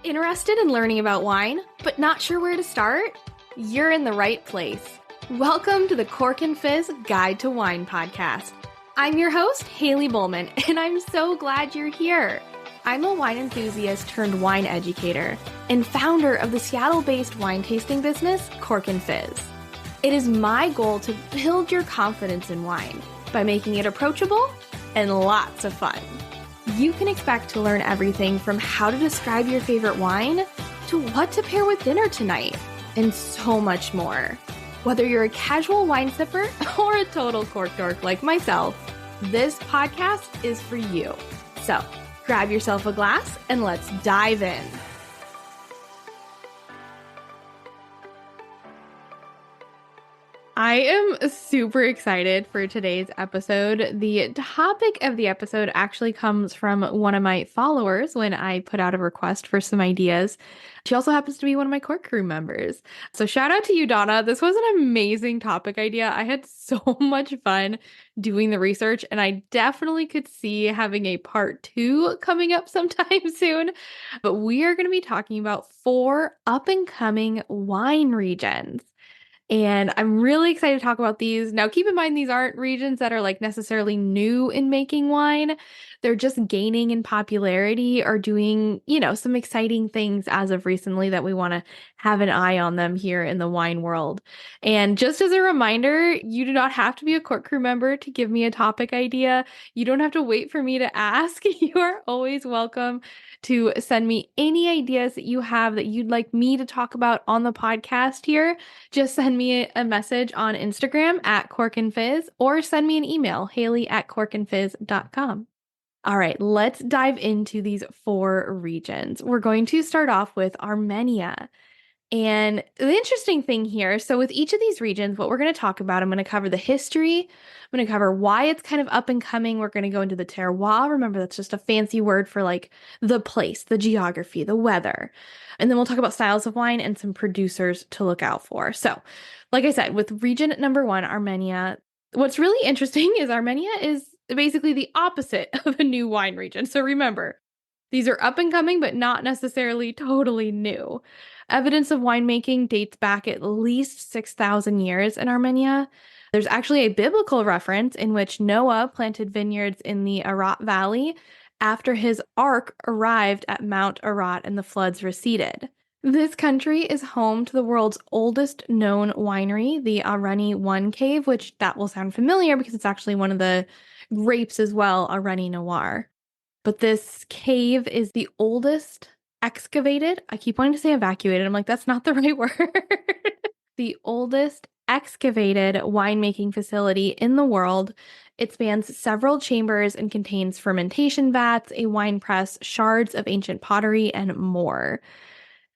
Interested in learning about wine, but not sure where to start? You're in the right place. Welcome to the Cork and Fizz Guide to Wine podcast. I'm your host, Haley Bowman, and I'm so glad you're here. I'm a wine enthusiast turned wine educator and founder of the Seattle-based wine tasting business, Cork and Fizz. It is my goal to build your confidence in wine by making it approachable and lots of fun. You can expect to learn everything from how to describe your favorite wine to what to pair with dinner tonight, and so much more. Whether you're a casual wine sipper or a total cork dork like myself, this podcast is for you. So grab yourself a glass and let's dive in. I am super excited for today's episode. The topic of the episode actually comes from one of my followers when I put out a request for some ideas. She also happens to be one of my Cork crew members. So shout out to you, Donna. This was an amazing topic idea. I had so much fun doing the research, and I definitely could see having a part 2 coming up sometime soon. But we are going to be talking about 4 up-and-coming wine regions. And I'm really excited to talk about these. Now, keep in mind, these aren't regions that are like necessarily new in making wine. They're just gaining in popularity or doing, some exciting things as of recently that we want to have an eye on them here in the wine world. And just as a reminder, you do not have to be a Cork crew member to give me a topic idea. You don't have to wait for me to ask. You are always welcome to send me any ideas that you have that you'd like me to talk about on the podcast here. Just send me a message on Instagram at Cork and Fizz, or send me an email, haley@corkandfizz.com. All right, let's dive into these 4 regions. We're going to start off with Armenia. And the interesting thing here, so with each of these regions, what we're going to talk about, I'm going to cover the history. I'm going to cover why it's kind of up and coming. We're going to go into the terroir. Remember, that's just a fancy word for like the place, the geography, the weather. And then we'll talk about styles of wine and some producers to look out for. So, like I said, with region number 1, Armenia, what's really interesting is Armenia is basically the opposite of a new wine region. So remember, these are up and coming, but not necessarily totally new. Evidence of winemaking dates back at least 6,000 years in Armenia. There's actually a biblical reference in which Noah planted vineyards in the Arat Valley after his ark arrived at Mount Arat and the floods receded. This country is home to the world's oldest known winery, the Arani 1 Cave, which that will sound familiar because it's actually one of the grapes as well, Arani Noir. But this cave is the oldest excavated. I keep wanting to say evacuated. I'm like, that's not the right word. The oldest excavated winemaking facility in the world. It spans several chambers and contains fermentation vats, a wine press, shards of ancient pottery, and more.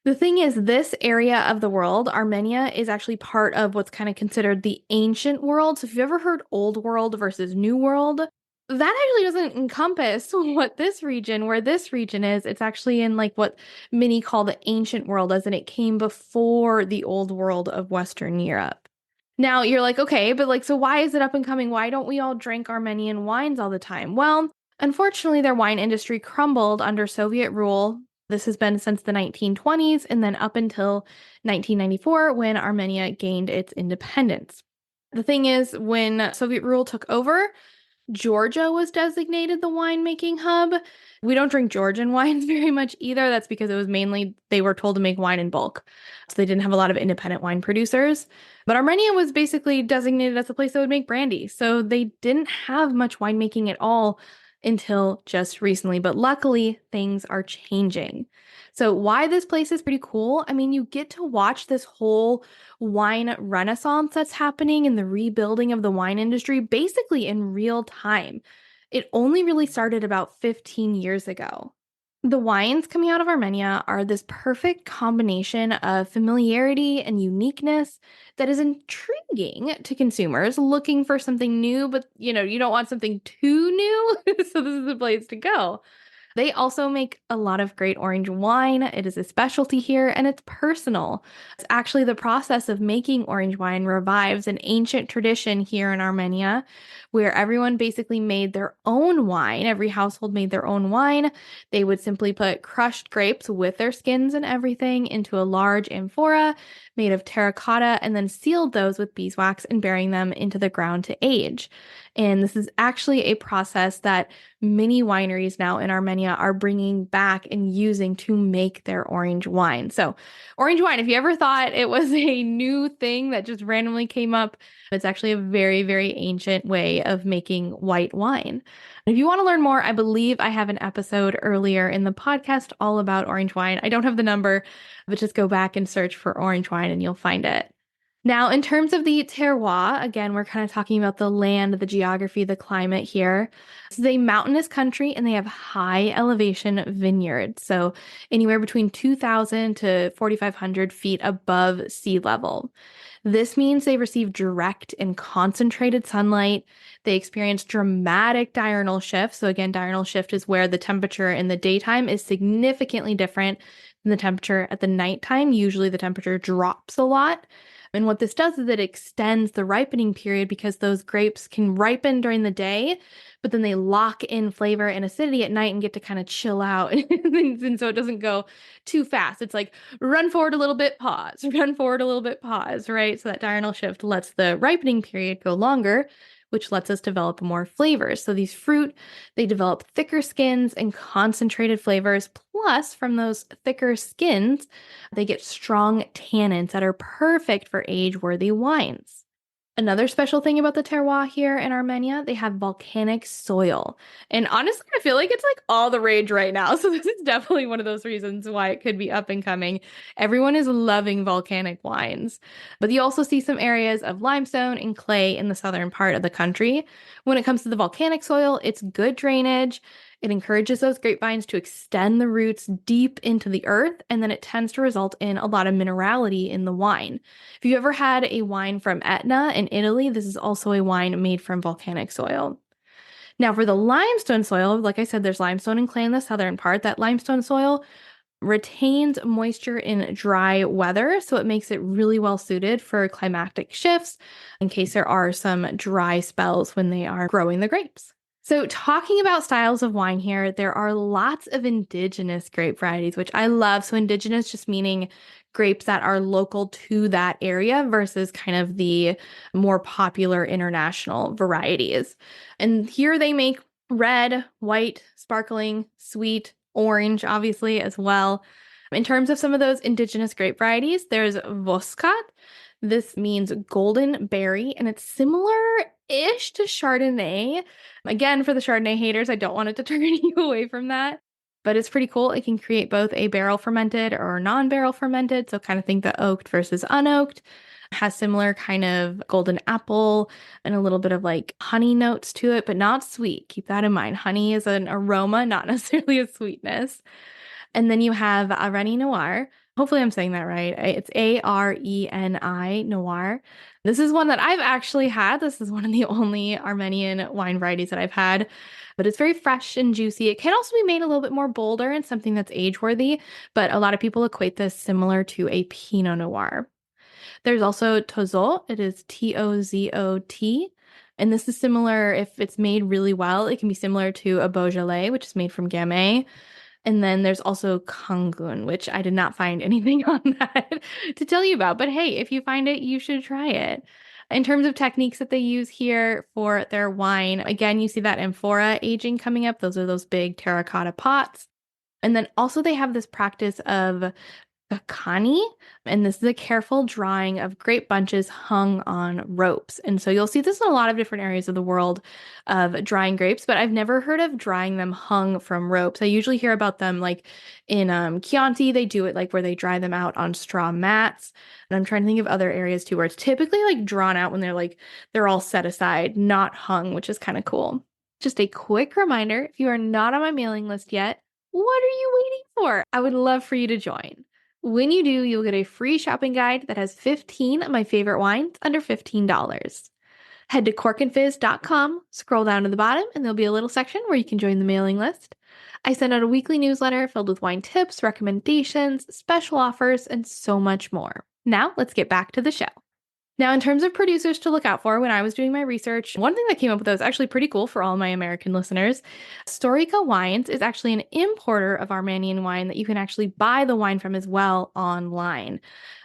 The thing is, this area of the world, Armenia, is actually part of what's kind of considered the ancient world. So if you've ever heard old world versus new world, that actually doesn't encompass what this region, where this region is. It's actually in like what many call the ancient world, as in it came before the old world of Western Europe. Now you're like, okay, but like, so why is it up and coming? Why don't we all drink Armenian wines all the time? Well, unfortunately, their wine industry crumbled under Soviet rule. This has been since the 1920s and then up until 1994 when Armenia gained its independence. The thing is, when Soviet rule took over, Georgia was designated the winemaking hub. We don't drink Georgian wines very much either. That's because it was mainly they were told to make wine in bulk. So they didn't have a lot of independent wine producers. But Armenia was basically designated as a place that would make brandy. So they didn't have much winemaking at all until just recently. But luckily, things are changing. So why this place is pretty cool, I mean, you get to watch this whole wine renaissance that's happening in the rebuilding of the wine industry basically in real time. It only really started about 15 years ago. The wines coming out of Armenia are this perfect combination of familiarity and uniqueness that is intriguing to consumers looking for something new, but you don't want something too new. So this is the place to go. They also make a lot of great orange wine. It is a specialty here and it's personal. It's actually the process of making orange wine revives an ancient tradition here in Armenia where everyone basically made their own wine. Every household made their own wine. They would simply put crushed grapes with their skins and everything into a large amphora made of terracotta and then sealed those with beeswax and burying them into the ground to age. And this is actually a process that many wineries now in Armenia are bringing back and using to make their orange wine. So, orange wine, if you ever thought it was a new thing that just randomly came up, it's actually a very, very ancient way of making white wine. If you want to learn more, I believe I have an episode earlier in the podcast all about orange wine. I don't have the number, but just go back and search for orange wine and you'll find it. Now, in terms of the terroir, again, we're kind of talking about the land, the geography, the climate here. This is a mountainous country and they have high elevation vineyards. So anywhere between 2,000 to 4,500 feet above sea level. This means they receive direct and concentrated sunlight. They experience dramatic diurnal shifts. So again, diurnal shift is where the temperature in the daytime is significantly different than the temperature at the nighttime. Usually the temperature drops a lot. And what this does is it extends the ripening period because those grapes can ripen during the day, but then they lock in flavor and acidity at night and get to kind of chill out. And so it doesn't go too fast. It's like run forward a little bit, pause, run forward a little bit, pause, right? So that diurnal shift lets the ripening period go longer, which lets us develop more flavors. So these fruit, they develop thicker skins and concentrated flavors. Plus, from those thicker skins, they get strong tannins that are perfect for age-worthy wines. Another special thing about the terroir here in Armenia, they have volcanic soil. And honestly, I feel like it's like all the rage right now. So this is definitely one of those reasons why it could be up and coming. Everyone is loving volcanic wines. But you also see some areas of limestone and clay in the southern part of the country. When it comes to the volcanic soil, it's good drainage. It encourages those grapevines to extend the roots deep into the earth, and then it tends to result in a lot of minerality in the wine. If you ever had a wine from Etna in Italy, this is also a wine made from volcanic soil. Now, for the limestone soil, like I said, there's limestone and clay in the southern part. That limestone soil retains moisture in dry weather, so it makes it really well suited for climatic shifts in case there are some dry spells when they are growing the grapes. So, talking about styles of wine here, there are lots of indigenous grape varieties, which I love. So, indigenous just meaning grapes that are local to that area versus kind of the more popular international varieties. And here they make red, white, sparkling, sweet, orange, obviously, as well. In terms of some of those indigenous grape varieties, there's Voskat. This means golden berry, and it's similar-ish to Chardonnay. Again, for the Chardonnay haters, I don't want it to turn you away from that, but it's pretty cool. It can create both a barrel fermented or non-barrel fermented, so kind of think the oaked versus unoaked. Has similar kind of golden apple and a little bit of like honey notes to it, but not sweet. Keep that in mind. Honey is an aroma, not necessarily a sweetness. And then you have Areni Noir. Hopefully I'm saying that right. It's Areni Noir. This is one that I've actually had. This is one of the only Armenian wine varieties that I've had, but it's very fresh and juicy. It can also be made a little bit more bolder and something that's age-worthy, but a lot of people equate this similar to a Pinot Noir. There's also Tozot. It is Tozot. And this is similar, if it's made really well, it can be similar to a Beaujolais, which is made from Gamay. And then there's also Kangun, which I did not find anything on that to tell you about. But hey, if you find it, you should try it. In terms of techniques that they use here for their wine, again, you see that amphora aging coming up. Those are those big terracotta pots. And then also they have this practice of Kakani, and this is a careful drying of grape bunches hung on ropes. And so you'll see this in a lot of different areas of the world of drying grapes, but I've never heard of drying them hung from ropes. I usually hear about them like in Chianti, they do it like where they dry them out on straw mats. And I'm trying to think of other areas too where it's typically like drawn out when they're all set aside, not hung, which is kind of cool. Just a quick reminder, if you are not on my mailing list yet, what are you waiting for? I would love for you to join. When you do, you'll get a free shopping guide that has 15 of my favorite wines under $15. Head to corkandfizz.com, scroll down to the bottom, and there'll be a little section where you can join the mailing list. I send out a weekly newsletter filled with wine tips, recommendations, special offers, and so much more. Now, let's get back to the show. Now, in terms of producers to look out for when I was doing my research, one thing that came up with that was actually pretty cool for all my American listeners. Storica Wines is actually an importer of Armenian wine that you can actually buy the wine from as well online.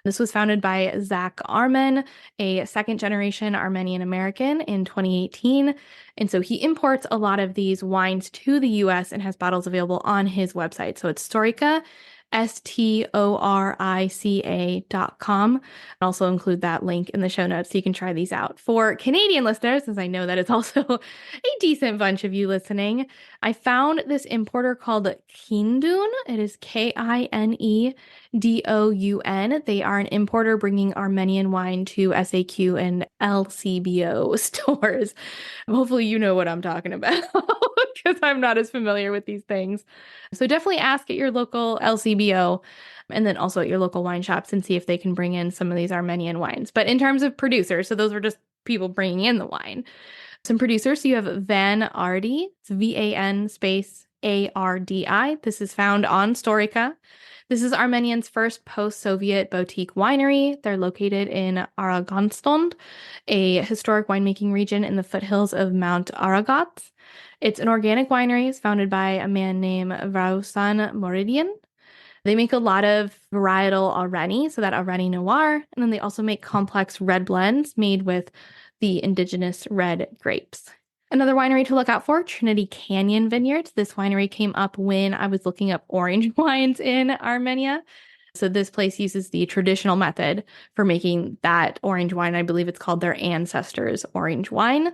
This was founded by Zach Armen, a second generation Armenian American, in 2018. And so he imports a lot of these wines to the US and has bottles available on his website. So it's Storica, STORICA.com. I'll also include that link in the show notes so you can try these out. For Canadian listeners, as I know that it's also a decent bunch of you listening, I found this importer called Kindoun. It is KINEDOUN. They are an importer bringing Armenian wine to SAQ and LCBO stores. Hopefully you know what I'm talking about because I'm not as familiar with these things. So definitely ask at your local LCBO and then also at your local wine shops and see if they can bring in some of these Armenian wines. But in terms of producers, so those were just people bringing in the wine. Some producers, so you have Van Ardi, it's VAN space ARDI. This is found on Storica. This is Armenia's first post-Soviet boutique winery. They're located in Aragonston, a historic winemaking region in the foothills of Mount Aragat. It's an organic winery. It's founded by a man named Vausan Moridian. They make a lot of varietal Areni, so that Areni Noir, and then they also make complex red blends made with the indigenous red grapes. Another winery to look out for, Trinity Canyon Vineyards. This winery came up when I was looking up orange wines in Armenia. So this place uses the traditional method for making that orange wine. I believe it's called their ancestors' orange wine.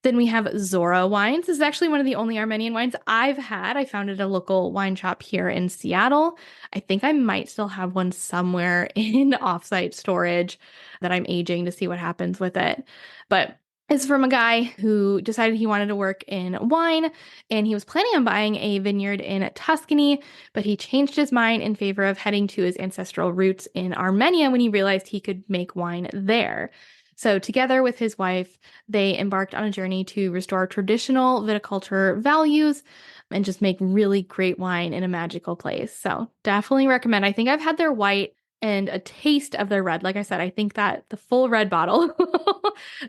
Then we have Zora Wines. This is actually one of the only Armenian wines I've had. I found it at a local wine shop here in Seattle. I think I might still have one somewhere in offsite storage that I'm aging to see what happens with it. But it's from a guy who decided he wanted to work in wine, and he was planning on buying a vineyard in Tuscany, but he changed his mind in favor of heading to his ancestral roots in Armenia when he realized he could make wine there. So together with his wife, they embarked on a journey to restore traditional viticulture values and just make really great wine in a magical place. So definitely recommend. I think I've had their white and a taste of their red. Like I said, I think that the full red bottle,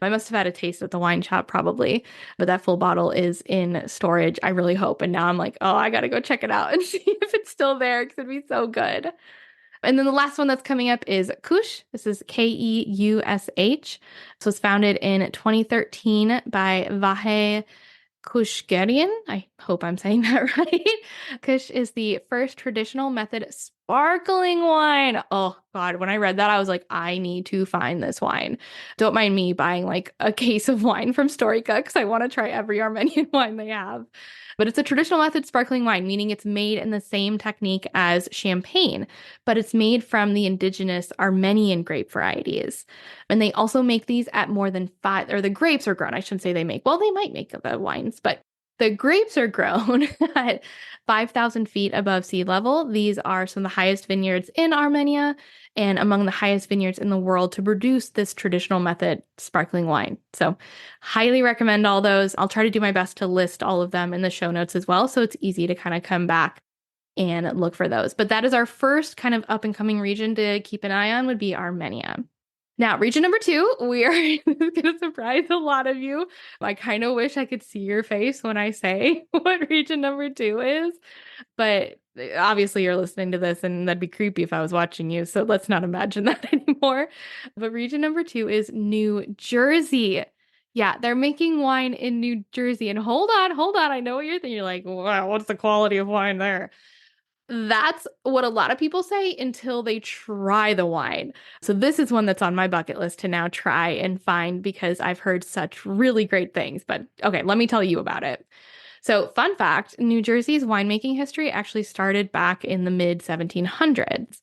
I must have had a taste at the wine shop probably, but that full bottle is in storage, I really hope. And now I'm like, oh, I got to go check it out and see if it's still there because it'd be so good. And then the last one that's coming up is Kush. This is KEUSH. So it's founded in 2013 by Vahe Kushgerian. I hope I'm saying that right. Kush is the first traditional method sparkling wine. Oh God, when I read that, I was like, I need to find this wine. Don't mind me buying like a case of wine from Storica because I want to try every Armenian wine they have. But it's a traditional method sparkling wine, meaning it's made in the same technique as champagne, but it's made from the indigenous Armenian grape varieties. And they also make these at more than the grapes are grown. I shouldn't say they make, well, they might make the wines, but the grapes are grown at 5,000 feet above sea level. These are some of the highest vineyards in Armenia and among the highest vineyards in the world to produce this traditional method sparkling wine. So highly recommend all those. I'll try to do my best to list all of them in the show notes as well, so it's easy to kind of come back and look for those. But that is our first kind of up and coming region to keep an eye on would be Armenia. Now, region number 2, we are going to surprise a lot of you. I kind of wish I could see your face when I say what region number 2 is, but obviously you're listening to this and that'd be creepy if I was watching you. So let's not imagine that anymore. But region number 2 is New Jersey. Yeah, they're making wine in New Jersey. And hold on. I know what you're thinking. You're like, wow, what's the quality of wine there? That's what a lot of people say until they try the wine. So this is one that's on my bucket list to now try and find because I've heard such really great things. But okay, let me tell you about it. So fun fact, New Jersey's winemaking history actually started back in the mid 1700s.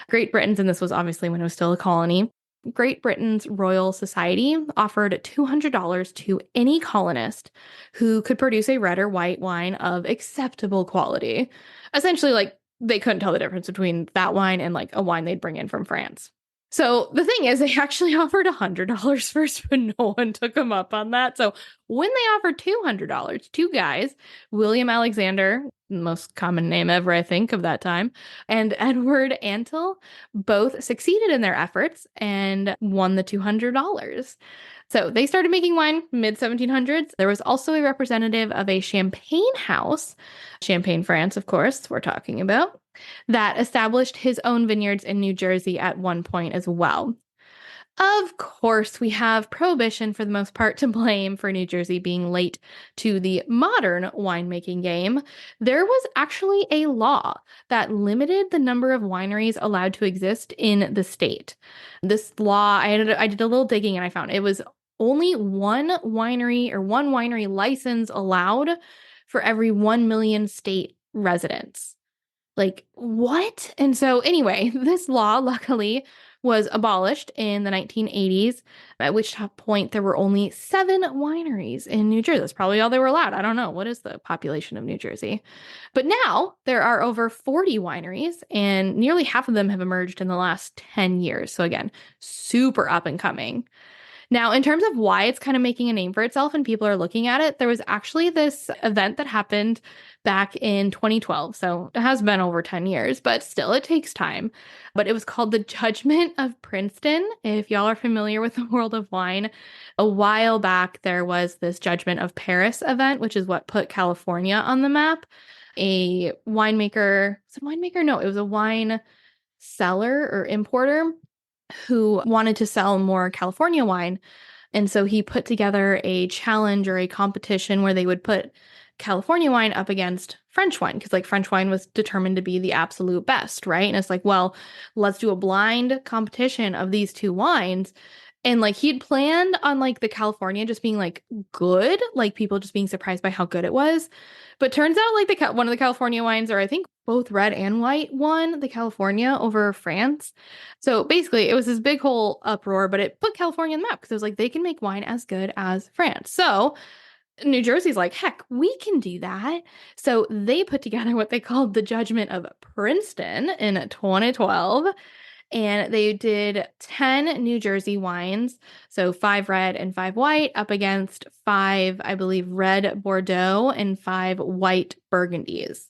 Great Britain's, and this was obviously when it was still a colony, Great Britain's Royal Society offered $200 to any colonist who could produce a red or white wine of acceptable quality. Essentially, like, they couldn't tell the difference between that wine and like a wine they'd bring in from France. So the thing is, they actually offered $100 first, but no one took them up on that. So when they offered $200, two guys, William Alexander, most common name ever, I think, of that time, and Edward Antle, both succeeded in their efforts and won the $200. So they started making wine mid 1700s. There was also a representative of a champagne house, Champagne, France, of course, we're talking about, that established his own vineyards in New Jersey at one point as well. Of course, we have Prohibition for the most part to blame for New Jersey being late to the modern winemaking game. There was actually a law that limited the number of wineries allowed to exist in the state. This law, I did a little digging and I found it was only one winery license allowed for every 1 million state residents. Like, what? And so, anyway, this law, luckily, was abolished in the 1980s, at which point there were only 7 wineries in New Jersey. That's probably all they were allowed. I don't know. What is the population of New Jersey? But now there are over 40 wineries, and nearly half of them have emerged in the last 10 years. So, again, super up and coming. Now, in terms of why it's kind of making a name for itself and people are looking at it, there was actually this event that happened back in 2012. So it has been over 10 years, but still, it takes time. But it was called the Judgment of Princeton. If y'all are familiar with the world of wine, a while back, there was this Judgment of Paris event, which is what put California on the map. A winemaker, was it a winemaker? No, it was a wine seller or importer who wanted to sell more California wine. And so he put together a challenge or a competition where they would put California wine up against French wine because like French wine was determined to be the absolute best, right? And it's like, well, let's do a blind competition of these two wines. And like he'd planned on like the California just being like good, like people just being surprised by how good it was. But turns out like one of the California wines, or I think both red and white, won the California over France. So basically it was this big whole uproar, but it put California on the map because it was like they can make wine as good as France. So New Jersey's like, heck, we can do that. So they put together what they called the Judgment of Princeton in 2012. And they did 10 New Jersey wines, so 5 red and 5 white, up against 5, I believe, red Bordeaux and 5 white Burgundies.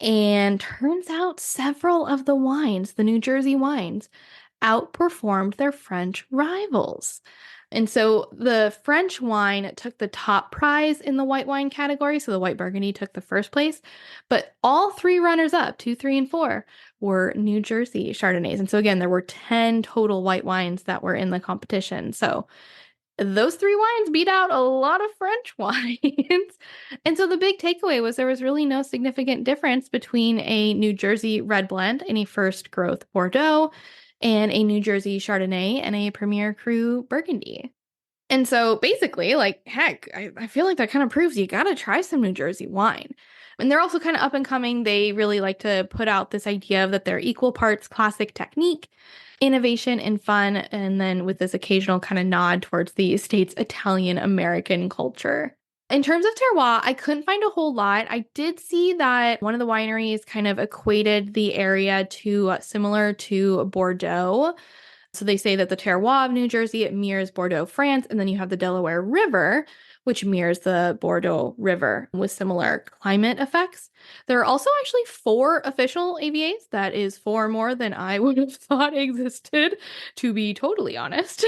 And turns out several of the wines, the New Jersey wines, outperformed their French rivals. And so the French wine took the top prize in the white wine category. So the white Burgundy took the first place. But all 3 runners up, 2, 3, and 4, were New Jersey Chardonnays. And so again, there were 10 total white wines that were in the competition. So those 3 wines beat out a lot of French wines. And so the big takeaway was there was really no significant difference between a New Jersey red blend and a first growth Bordeaux and a New Jersey Chardonnay and a Premier Cru Burgundy. And so basically, like, heck, I feel like that kind of proves you got to try some New Jersey wine. And they're also kind of up and coming. They really like to put out this idea of that they're equal parts classic technique, innovation, and fun. And then with this occasional kind of nod towards the state's Italian American culture. In terms of terroir, I couldn't find a whole lot. I did see that one of the wineries kind of equated the area to similar to Bordeaux. So they say that the terroir of New Jersey, it mirrors Bordeaux, France, and then you have the Delaware River, which mirrors the Bordeaux River with similar climate effects. There are also actually 4 official AVAs. That is 4 more than I would have thought existed, to be totally honest.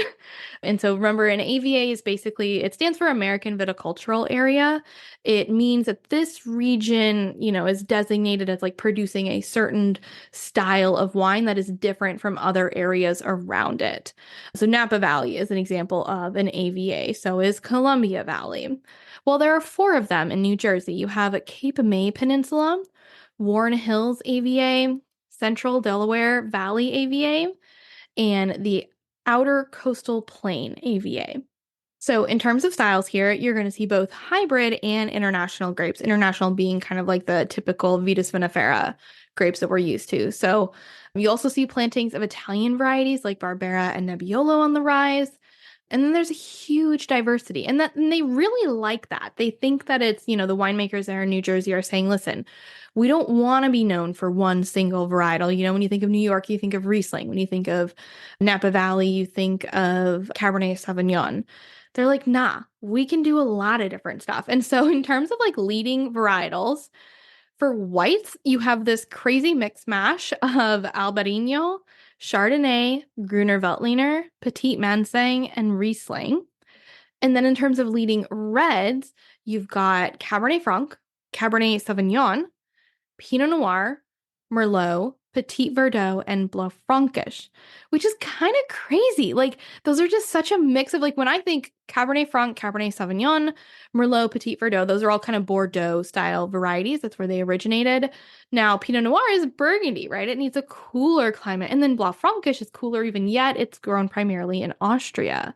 And so remember, an AVA is basically, it stands for American Viticultural Area. It means that this region, is designated as like producing a certain style of wine that is different from other areas around it. So Napa Valley is an example of an AVA. So is Columbia Valley. Well, there are 4 of them in New Jersey. You have Cape May Peninsula, Warren Hills AVA, Central Delaware Valley AVA, and the Outer Coastal Plain AVA. So in terms of styles here, you're going to see both hybrid and international grapes. International being kind of like the typical Vitis vinifera grapes that we're used to. So you also see plantings of Italian varieties like Barbera and Nebbiolo on the rise. And then there's a huge diversity. And they really like that. They think that it's, the winemakers there in New Jersey are saying, listen, we don't want to be known for one single varietal. When you think of New York, you think of Riesling. When you think of Napa Valley, you think of Cabernet Sauvignon. They're like, nah, we can do a lot of different stuff. And so in terms of like leading varietals, for whites, you have this crazy mix mash of Albarino, Chardonnay, Gruner Veltliner, Petit Manseng, and Riesling. And then in terms of leading reds, you've got Cabernet Franc, Cabernet Sauvignon, Pinot Noir, Merlot, Petit Verdot, and Blanc Frankish, which is kind of crazy. Like, those are just such a mix of, like, when I think Cabernet Franc, Cabernet Sauvignon, Merlot, Petit Verdot, those are all kind of Bordeaux style varieties. That's where they originated. Now, Pinot Noir is Burgundy, right? It needs a cooler climate. And then Blanc Frankish is cooler even yet. It's grown primarily in Austria.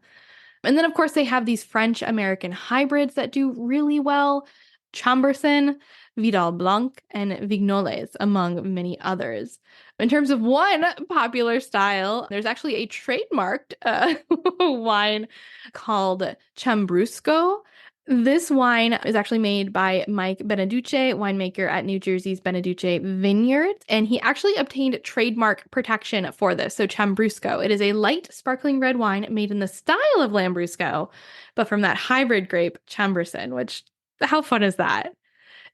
And then, of course, they have these French-American hybrids that do really well. Chambourcin, Vidal Blanc, and Vignoles, among many others. In terms of one popular style, there's actually a trademarked wine called Chambrusco. This wine is actually made by Mike Beneduce, winemaker at New Jersey's Beneduce Vineyards, and he actually obtained trademark protection for this. So Chambrusco, it is a light sparkling red wine made in the style of Lambrusco, but from that hybrid grape, Chambourcin, which, how fun is that?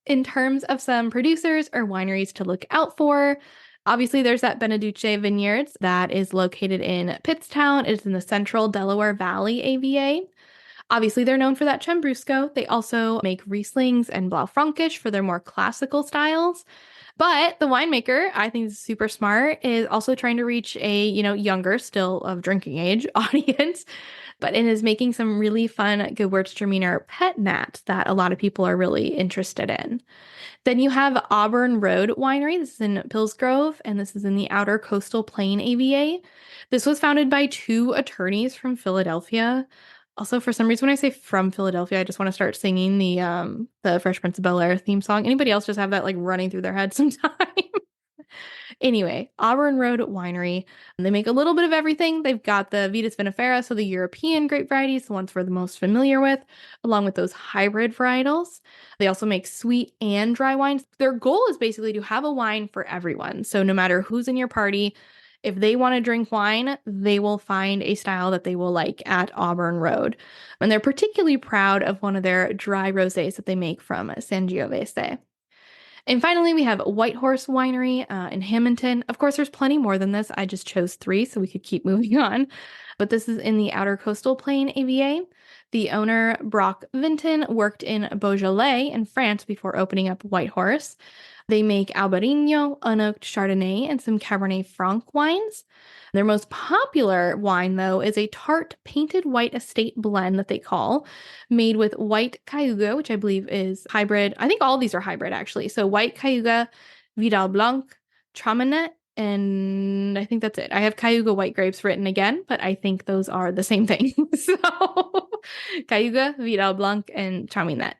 In terms of some producers or wineries to look out for, obviously there's that Beneduce Vineyards that is located in Pittstown. It's in the central Delaware Valley AVA. Obviously, they're known for that Chambrusco. They also make Rieslings and Blaufränkisch for their more classical styles. But the winemaker, I think is super smart, is also trying to reach a, younger, still of drinking age audience, but it is making some really fun Gewürztraminer pet nats that a lot of people are really interested in. Then you have Auburn Road Winery. This is in Pillsgrove, and this is in the Outer Coastal Plain AVA. This was founded by two attorneys from Philadelphia. Also, for some reason, when I say from Philadelphia, I just want to start singing the Fresh Prince of Bel-Air theme song. Anybody else just have that like running through their head sometime? Anyway, Auburn Road Winery. They make a little bit of everything. They've got the Vitis vinifera, so the European grape varieties, the ones we're the most familiar with, along with those hybrid varietals. They also make sweet and dry wines. Their goal is basically to have a wine for everyone. So no matter who's in your party, if they want to drink wine, they will find a style that they will like at Auburn Road. And they're particularly proud of one of their dry rosés that they make from Sangiovese. And finally, we have White Horse Winery in Hamilton. Of course, there's plenty more than this. I just chose 3 so we could keep moving on. But this is in the Outer Coastal Plain AVA. The owner, Brock Vinton, worked in Beaujolais in France before opening up White Horse. They make Albarino, unoaked Chardonnay, and some Cabernet Franc wines. Their most popular wine, though, is a tart painted white estate blend that they call, made with white Cayuga, which I believe is hybrid. I think all of these are hybrid, actually. So white Cayuga, Vidal Blanc, Chaminet, and I think that's it. I have Cayuga white grapes written again, but I think those are the same thing. So Cayuga, Vidal Blanc, and Chaminet.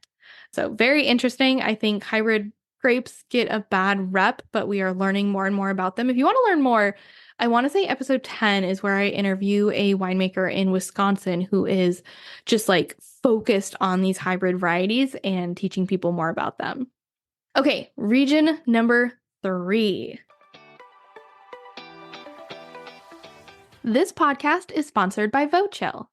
So very interesting. I think hybrid grapes get a bad rep, but we are learning more and more about them. If you want to learn more, I want to say episode 10 is where I interview a winemaker in Wisconsin who is just like focused on these hybrid varieties and teaching people more about them. Okay, region number 3. This podcast is sponsored by Vochill.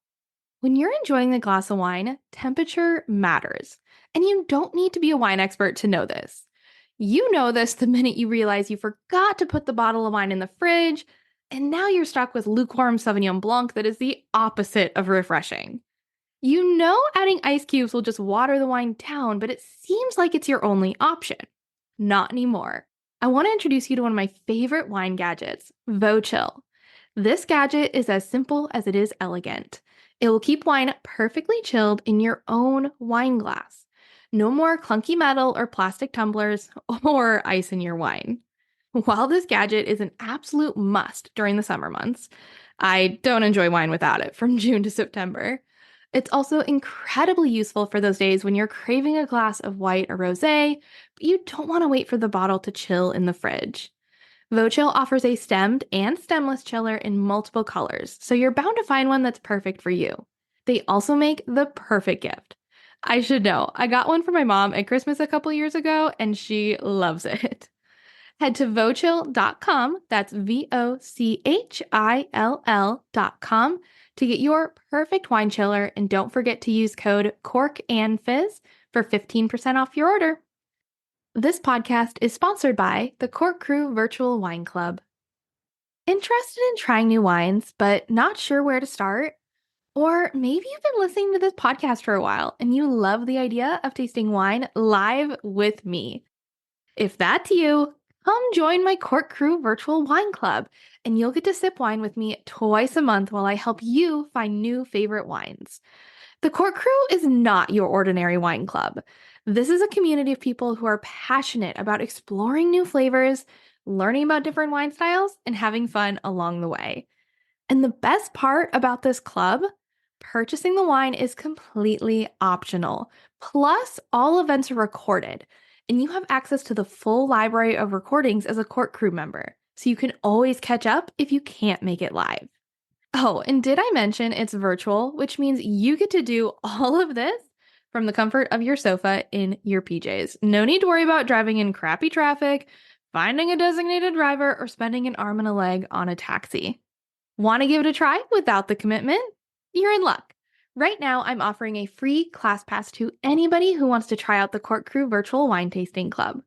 When you're enjoying a glass of wine, temperature matters, and you don't need to be a wine expert to know this. You know this the minute you realize you forgot to put the bottle of wine in the fridge, and now you're stuck with lukewarm Sauvignon Blanc that is the opposite of refreshing. You know adding ice cubes will just water the wine down, but it seems like it's your only option. Not anymore. I want to introduce you to one of my favorite wine gadgets, Vochill. This gadget is as simple as it is elegant. It will keep wine perfectly chilled in your own wine glass. No more clunky metal or plastic tumblers or ice in your wine. While this gadget is an absolute must during the summer months, I don't enjoy wine without it from June to September. It's also incredibly useful for those days when you're craving a glass of white or rosé, but you don't want to wait for the bottle to chill in the fridge. Vochill offers a stemmed and stemless chiller in multiple colors, so you're bound to find one that's perfect for you. They also make the perfect gift. I should know. I got one for my mom at Christmas a couple years ago, and she loves it. Head to vochill.com, that's VOCHILL.com, to get your perfect wine chiller, and don't forget to use code CORKANDFIZZ for 15% off your order. This podcast is sponsored by the Cork Crew Virtual Wine Club. Interested in trying new wines, but not sure where to start? Or maybe you've been listening to this podcast for a while and you love the idea of tasting wine live with me. If that's you, come join my Cork Crew Virtual Wine Club, and you'll get to sip wine with me twice a month while I help you find new favorite wines. The Cork Crew is not your ordinary wine club. This is a community of people who are passionate about exploring new flavors, learning about different wine styles, and having fun along the way. And the best part about this club, purchasing the wine is completely optional. Plus, all events are recorded, and you have access to the full library of recordings as a Cork Crew member, so you can always catch up if you can't make it live. Oh, and did I mention it's virtual, which means you get to do all of this from the comfort of your sofa in your PJs. No need to worry about driving in crappy traffic, finding a designated driver, or spending an arm and a leg on a taxi. Want to give it a try without the commitment? You're in luck. Right now, I'm offering a free class pass to anybody who wants to try out the Cork Crew Virtual Wine Tasting Club.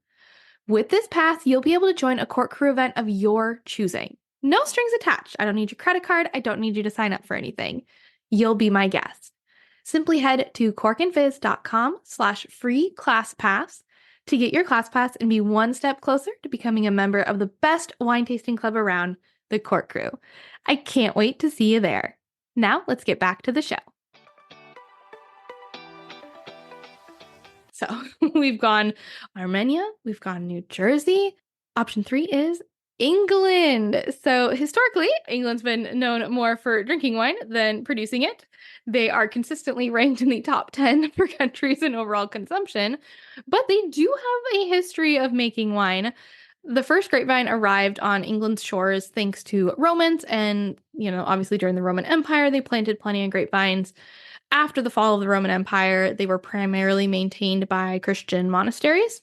With this pass, you'll be able to join a Cork Crew event of your choosing. No strings attached. I don't need your credit card. I don't need you to sign up for anything. You'll be my guest. Simply head to corkandfizz.com/free class pass to get your class pass and be one step closer to becoming a member of the best wine tasting club around, the Cork Crew. I can't wait to see you there. Now let's get back to the show. So we've gone Armenia, we've gone New Jersey. Option 3 is England. So historically, England's been known more for drinking wine than producing it. They are consistently ranked in the top 10 for countries in overall consumption, but they do have a history of making wine. The first grapevine arrived on England's shores thanks to Romans, and, obviously during the Roman Empire, they planted plenty of grapevines. After the fall of the Roman Empire, they were primarily maintained by Christian monasteries.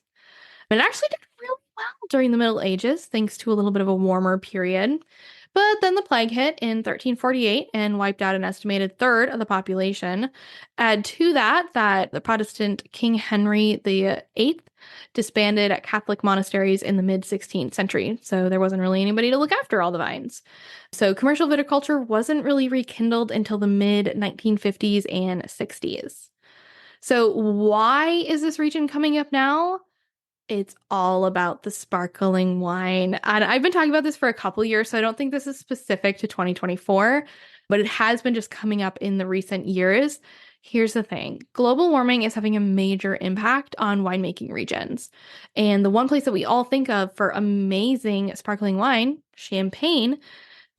But it actually did really well during the Middle Ages, thanks to a little bit of a warmer period. But then the plague hit in 1348 and wiped out an estimated third of the population. Add to that the Protestant King Henry VIII disbanded Catholic monasteries in the mid-16th century, so there wasn't really anybody to look after all the vines. So commercial viticulture wasn't really rekindled until the mid-1950s and 60s. So why is this region coming up now? It's all about the sparkling wine. And I've been talking about this for a couple years, so I don't think this is specific to 2024, but it has been just coming up in the recent years. Here's the thing. Global warming is having a major impact on winemaking regions. And the one place that we all think of for amazing sparkling wine, Champagne,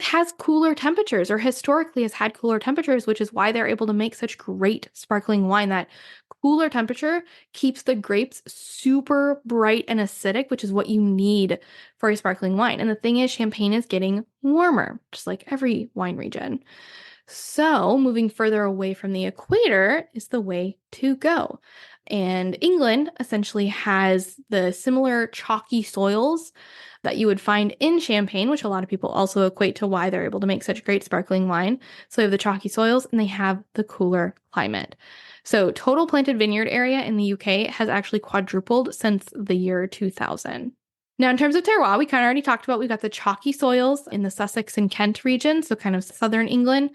has cooler temperatures, or historically has had cooler temperatures, which is why they're able to make such great sparkling wine. That cooler temperature keeps the grapes super bright and acidic, which is what you need for a sparkling wine. And the thing is, Champagne is getting warmer, just like every wine region. So moving further away from the equator is the way to go. And England essentially has the similar chalky soils that you would find in Champagne, which a lot of people also equate to why they're able to make such great sparkling wine. So they have the chalky soils and they have the cooler climate. So total planted vineyard area in the UK has actually quadrupled since the year 2000. Now, in terms of terroir, we kind of already talked about, we've got the chalky soils in the Sussex and Kent region, so kind of southern England.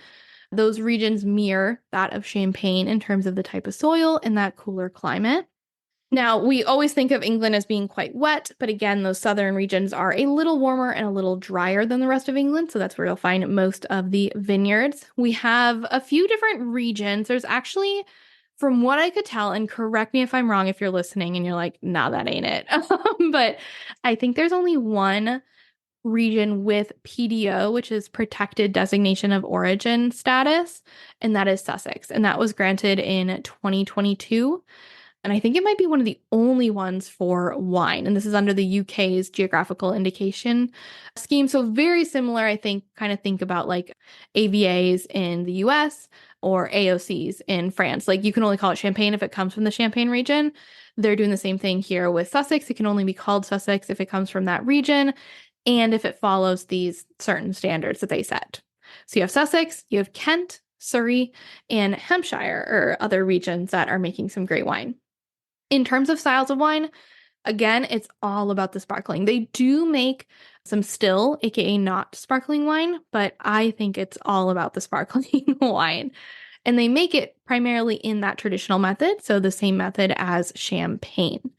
Those regions mirror that of Champagne in terms of the type of soil and that cooler climate. Now, we always think of England as being quite wet, but again, those southern regions are a little warmer and a little drier than the rest of England, so that's where you'll find most of the vineyards. We have a few different regions. There's actually, from what I could tell, and correct me if I'm wrong if you're listening and you're like, nah, that ain't it. But I think there's only one region with PDO, which is Protected Designation of Origin status, and that is Sussex. And that was granted in 2022. And I think it might be one of the only ones for wine. And this is under the UK's geographical indication scheme. So very similar, I think, kind of think about like AVAs in the US. or AOCs in France. Like you can only call it Champagne if it comes from the Champagne region. They're doing the same thing here with Sussex. It can only be called Sussex if it comes from that region and if it follows these certain standards that they set. So you have Sussex, you have Kent, Surrey, and Hampshire, or other regions that are making some great wine. In terms of styles of wine, again, it's all about the sparkling. They do make some still, aka not sparkling wine, but I think it's all about the sparkling wine. And they make it primarily in that traditional method, so the same method as champagne.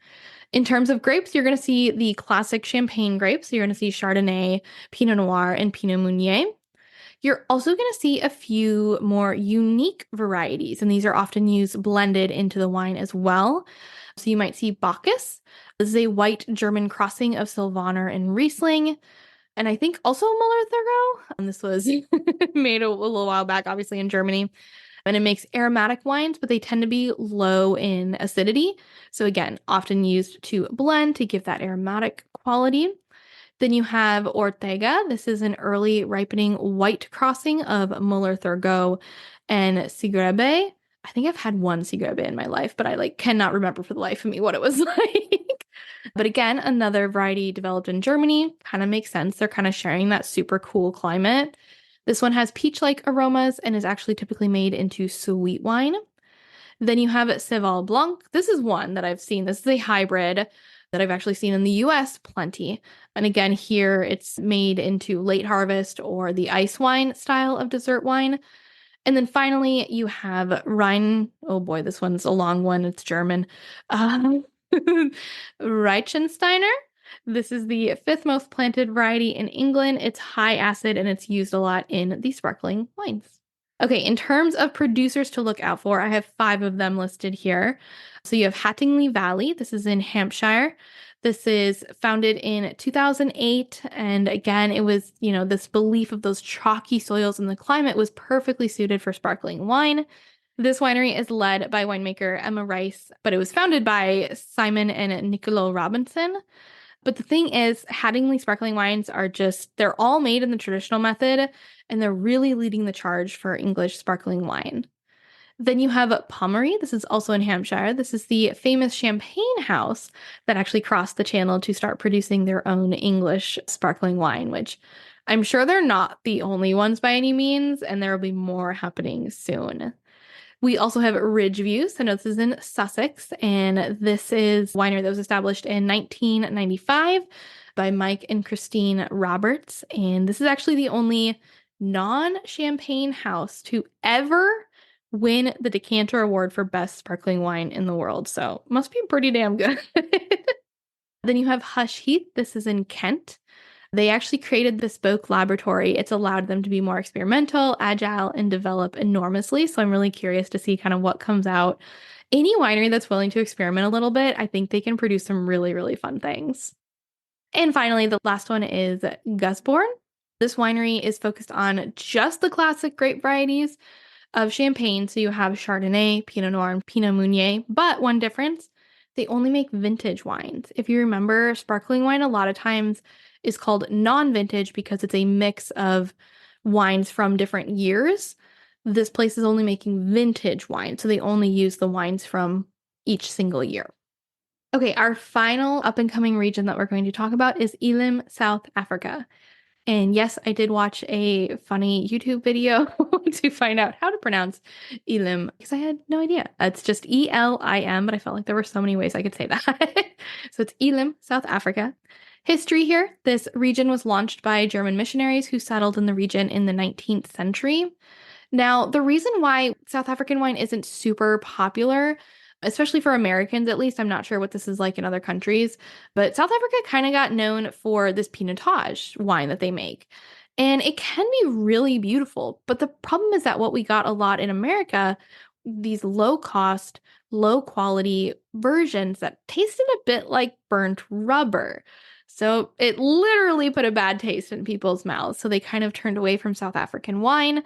In terms of grapes, you're going to see the classic champagne grapes. So you're going to see Chardonnay, Pinot Noir, and Pinot Meunier. You're also going to see a few more unique varieties, and these are often used blended into the wine as well. So you might see Bacchus. This is a white German crossing of Sylvaner and Riesling, and I think also Müller-Thurgau. And this was made a little while back, obviously in Germany. And it makes aromatic wines, but they tend to be low in acidity. So again, often used to blend to give that aromatic quality. Then you have Ortega. This is an early ripening white crossing of Müller-Thurgau and Sigurebe. I think I've had one Sigurebe in my life, but I cannot remember for the life of me what it was like. But again, another variety developed in Germany. Kind of makes sense. They're kind of sharing that super cool climate. This one has peach-like aromas and is actually typically made into sweet wine. Then you have Cheval Blanc. This is one that I've seen. This is a hybrid that I've actually seen in the US plenty. And again, here it's made into late harvest or the ice wine style of dessert wine. And then finally, you have Rhein. Oh boy, this one's a long one. It's German. Reichensteiner. This is the fifth most planted variety in England. It's high acid and it's used a lot in the sparkling wines. Okay, in terms of producers to look out for, I have 5 of them listed here. So you have Hattingley Valley. This is in Hampshire. This is founded in 2008. And again, it was, this belief of those chalky soils and the climate was perfectly suited for sparkling wine. This winery is led by winemaker Emma Rice, but it was founded by Simon and Nicolo Robinson. But the thing is, Hattingley sparkling wines they're all made in the traditional method, and they're really leading the charge for English sparkling wine. Then you have Pommery. This is also in Hampshire. This is the famous champagne house that actually crossed the channel to start producing their own English sparkling wine, which I'm sure they're not the only ones by any means, and there will be more happening soon. We also have Ridgeview. So this is in Sussex, and this is a winery that was established in 1995 by Mike and Christine Roberts. And this is actually the only non-champagne house to ever win the Decanter Award for Best Sparkling Wine in the world. So must be pretty damn good. Then you have Hush Heath. This is in Kent. They actually created the bespoke laboratory. It's allowed them to be more experimental, agile, and develop enormously. So I'm really curious to see kind of what comes out. Any winery that's willing to experiment a little bit, I think they can produce some really, really fun things. And finally, the last one is Gusborne. This winery is focused on just the classic grape varieties of champagne. So you have Chardonnay, Pinot Noir, and Pinot Meunier. But one difference, they only make vintage wines. If you remember, sparkling wine a lot of times is called non-vintage because it's a mix of wines from different years. This place is only making vintage wine, so they only use the wines from each single year. Okay, our final up-and-coming region that we're going to talk about is Elim, South Africa. And yes, I did watch a funny YouTube video to find out how to pronounce Elim because I had no idea. It's just Elim, but I felt like there were so many ways I could say that. So it's Elim, South Africa. History here. This region was launched by German missionaries who settled in the region in the 19th century. Now, the reason why South African wine isn't super popular, especially for Americans at least, I'm not sure what this is like in other countries, but South Africa kind of got known for this Pinotage wine that they make. And it can be really beautiful, but the problem is that what we got a lot in America, these low-cost, low-quality versions that tasted a bit like burnt rubber. So it literally put a bad taste in people's mouths. So they kind of turned away from South African wine.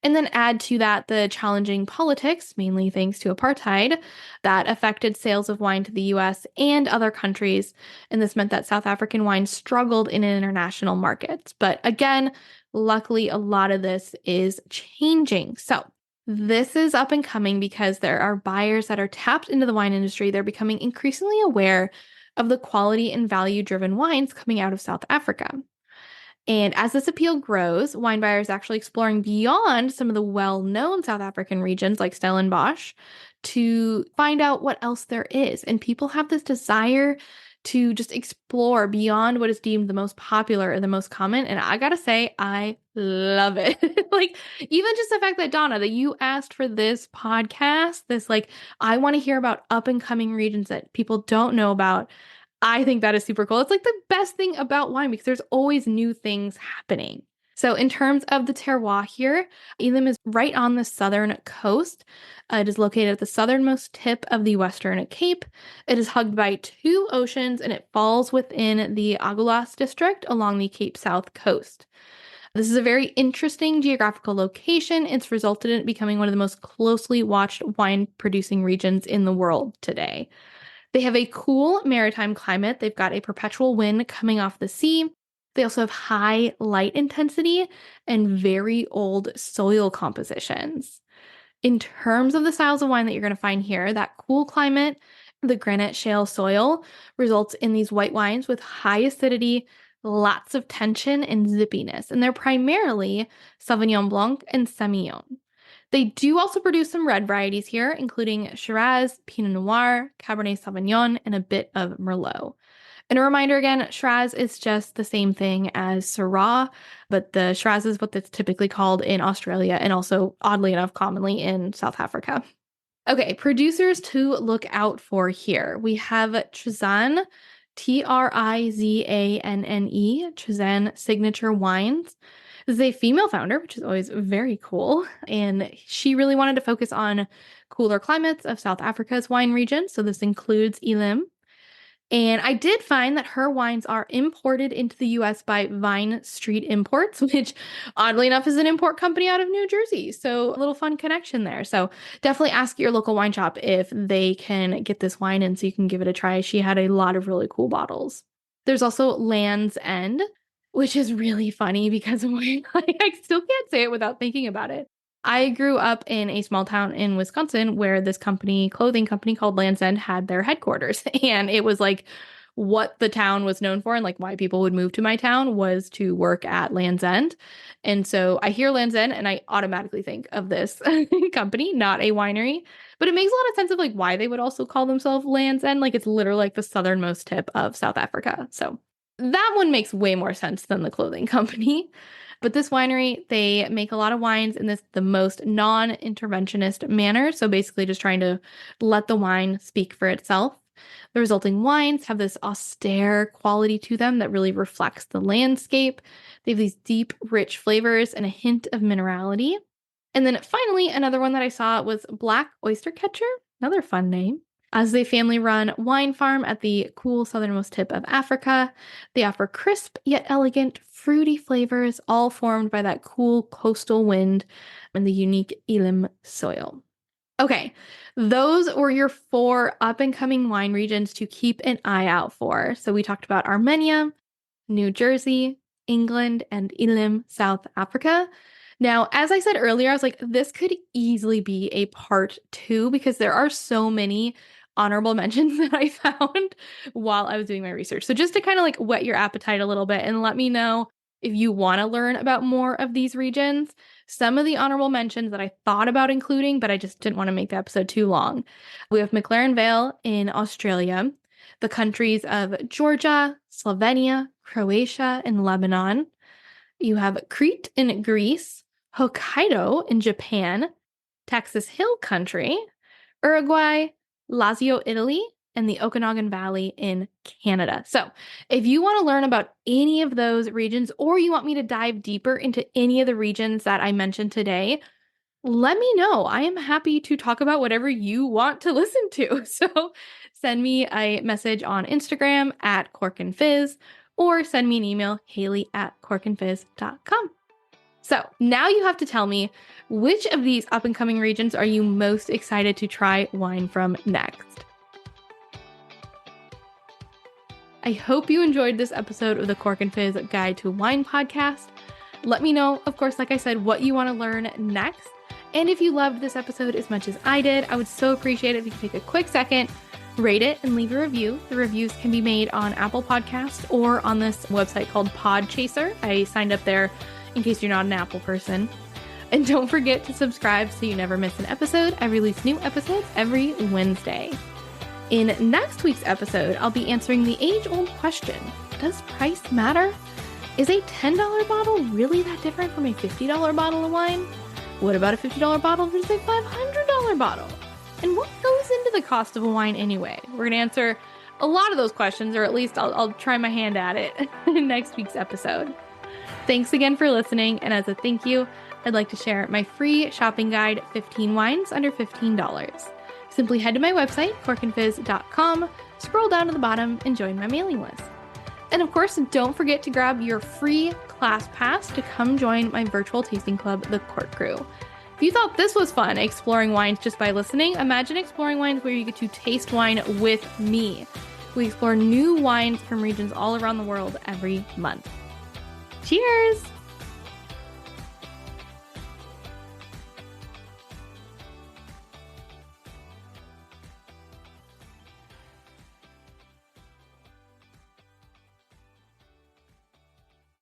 And then add to that the challenging politics, mainly thanks to apartheid, that affected sales of wine to the US and other countries. And this meant that South African wine struggled in international markets. But again, luckily, a lot of this is changing. So This is up and coming because there are buyers that are tapped into the wine industry. They're becoming increasingly aware of the quality and value-driven wines coming out of South Africa. And as this appeal grows, wine buyers actually exploring beyond some of the well-known South African regions like Stellenbosch to find out what else there is. And people have this desire to just explore beyond what is deemed the most popular or the most common. And I gotta say, I love it. Like, even just the fact that Donna, that you asked for this podcast, this like, I want to hear about up and coming regions that people don't know about. I think that is super cool. It's like the best thing about wine because there's always new things happening. So in terms of the terroir here, Elim is right on the southern coast. It is located at the southernmost tip of the Western Cape. It is hugged by two oceans and it falls within the Agulhas district along the Cape South coast. This is a very interesting geographical location. It's resulted in it becoming one of the most closely watched wine producing regions in the world today. They have a cool maritime climate. They've got a perpetual wind coming off the sea. They also have high light intensity and very old soil compositions. In terms of the styles of wine that you're going to find here, that cool climate, the granite shale soil results in these white wines with high acidity, lots of tension, and zippiness. And they're primarily Sauvignon Blanc and Semillon. They do also produce some red varieties here, including Shiraz, Pinot Noir, Cabernet Sauvignon, and a bit of Merlot. And a reminder again, Shiraz is just the same thing as Syrah, but the Shiraz is what that's typically called in Australia and also, oddly enough, commonly in South Africa. Okay, producers to look out for here. We have Trizanne, Trizanne, Trizanne Signature Wines. This is a female founder, which is always very cool. And she really wanted to focus on cooler climates of South Africa's wine region. So this includes Elim. And I did find that her wines are imported into the US by Vine Street Imports, which oddly enough is an import company out of New Jersey. So a little fun connection there. So definitely ask your local wine shop if they can get this wine in so you can give it a try. She had a lot of really cool bottles. There's also Land's End, which is really funny because I still can't say it without thinking about it. I grew up in a small town in Wisconsin where this clothing company called Land's End had their headquarters. And it was like what the town was known for and like why people would move to my town was to work at Land's End. And so I hear Land's End and I automatically think of this company, not a winery. But it makes a lot of sense of like why they would also call themselves Land's End. Like it's literally like the southernmost tip of South Africa. So that one makes way more sense than the clothing company. But this winery, they make a lot of wines in the most non-interventionist manner. So basically just trying to let the wine speak for itself. The resulting wines have this austere quality to them that really reflects the landscape. They have these deep, rich flavors and a hint of minerality. And then finally, another one that I saw was Black Oyster Catcher, another fun name. As a family-run wine farm at the cool southernmost tip of Africa, they offer crisp yet elegant, fruity flavors, all formed by that cool coastal wind and the unique Elim soil. Okay, those were your 4 up-and-coming wine regions to keep an eye out for. So we talked about Armenia, New Jersey, England, and Elim, South Africa. Now, as I said earlier, I was like, this could easily be a part 2 because there are so many honorable mentions that I found while I was doing my research. So just to kind of like whet your appetite a little bit and let me know if you want to learn about more of these regions. Some of the honorable mentions that I thought about including, but I just didn't want to make the episode too long. We have McLaren Vale in Australia, the countries of Georgia, Slovenia, Croatia, and Lebanon. You have Crete in Greece, Hokkaido in Japan, Texas Hill Country, Uruguay, Lazio, Italy, and the Okanagan Valley in Canada. So if you want to learn about any of those regions or you want me to dive deeper into any of the regions that I mentioned today, let me know. I am happy to talk about whatever you want to listen to. So send me a message on Instagram at corkandfizz or send me an email, haley@corkandfizz.com. So now you have to tell me which of these up-and-coming regions are you most excited to try wine from next? I hope you enjoyed this episode of the Cork and Fizz Guide to Wine podcast. Let me know, of course, like I said, what you want to learn next. And if you loved this episode as much as I did, I would so appreciate it if you could take a quick second, rate it, and leave a review. The reviews can be made on Apple Podcasts or on this website called Podchaser. I signed up there in case you're not an Apple person. And don't forget to subscribe so you never miss an episode. I release new episodes every Wednesday. In next week's episode, I'll be answering the age-old question, does price matter? Is a $10 bottle really that different from a $50 bottle of wine? What about a $50 bottle versus a $500 bottle? And what goes into the cost of a wine anyway? We're going to answer a lot of those questions, or at least I'll try my hand at it in next week's episode. Thanks again for listening, and as a thank you, I'd like to share my free shopping guide, 15 Wines Under $15. Simply head to my website, corkandfizz.com, scroll down to the bottom, and join my mailing list. And of course, don't forget to grab your free class pass to come join my virtual tasting club, The Cork Crew. If you thought this was fun, exploring wines just by listening, imagine exploring wines where you get to taste wine with me. We explore new wines from regions all around the world every month. Cheers!